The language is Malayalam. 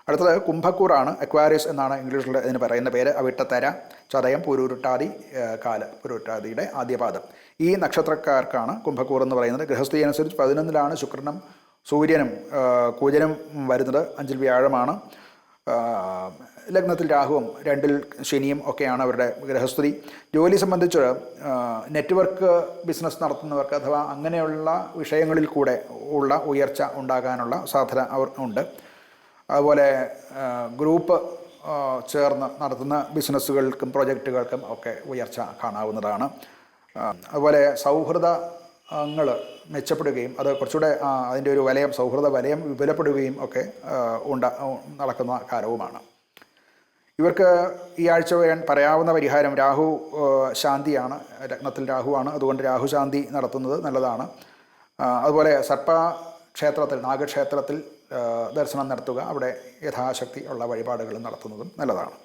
അടുത്തത് കുംഭക്കൂറാണ്. അക്വാരിയസ് എന്നാണ് ഇംഗ്ലീഷിൽ ഇതിന് പറയുന്ന പേര്. അവിട്ടത്തര, ചതയം, പൂരുരുട്ടാതി, കാല്, പൂരുരുട്ടാതിയുടെ ആദ്യപാദം. ഈ നക്ഷത്രക്കാർക്കാണ് കുംഭക്കൂർ എന്ന് പറയുന്നത്. ഗൃഹസ്ഥിതി അനുസരിച്ച് 11-ലാണ് ശുക്രനും സൂര്യനും കുജനും വരുന്നത്. 5-ൽ വ്യാഴമാണ്. ലഗ്നത്തിൽ രാഹുവും 2-ൽ ശനിയും ഒക്കെയാണ് അവരുടെ ഗൃഹസ്ഥിതി. ജോലി സംബന്ധിച്ച് നെറ്റ്വർക്ക് ബിസിനസ് നടത്തുന്നവർക്ക് അഥവാ അങ്ങനെയുള്ള വിഷയങ്ങളിൽ കൂടെ ഉള്ള ഉയർച്ച ഉണ്ടാകാനുള്ള സാധ്യത അവർ ഉണ്ട്. അതുപോലെ ഗ്രൂപ്പ് ചേർന്ന് നടത്തുന്ന ബിസിനസ്സുകൾക്കും പ്രൊജക്റ്റുകൾക്കും ഒക്കെ ഉയർച്ച കാണാവുന്നതാണ്. അതുപോലെ സൗഹൃദങ്ങൾ മെച്ചപ്പെടുകയും അത് കുറച്ചുകൂടെ അതിൻ്റെ ഒരു വലയം, സൗഹൃദ വലയം വിപുലപ്പെടുകയും ഒക്കെ നടക്കുന്ന കാലവുമാണ്. ഇവർക്ക് ഈ ആഴ്ച പറയാവുന്ന പരിഹാരം രാഹു ശാന്തിയാണ്. ലഗ്നത്തിൽ രാഹുവാണ്, അതുകൊണ്ട് രാഹു ശാന്തി നടത്തുന്നത് നല്ലതാണ്. അതുപോലെ സർപ്പക്ഷേത്രത്തിൽ, നാഗക്ഷേത്രത്തിൽ ദർശനം നടത്തുക, അവിടെ യഥാശക്തി ഉള്ള വഴിപാടുകൾ നടത്തുന്നതും നല്ലതാണ്.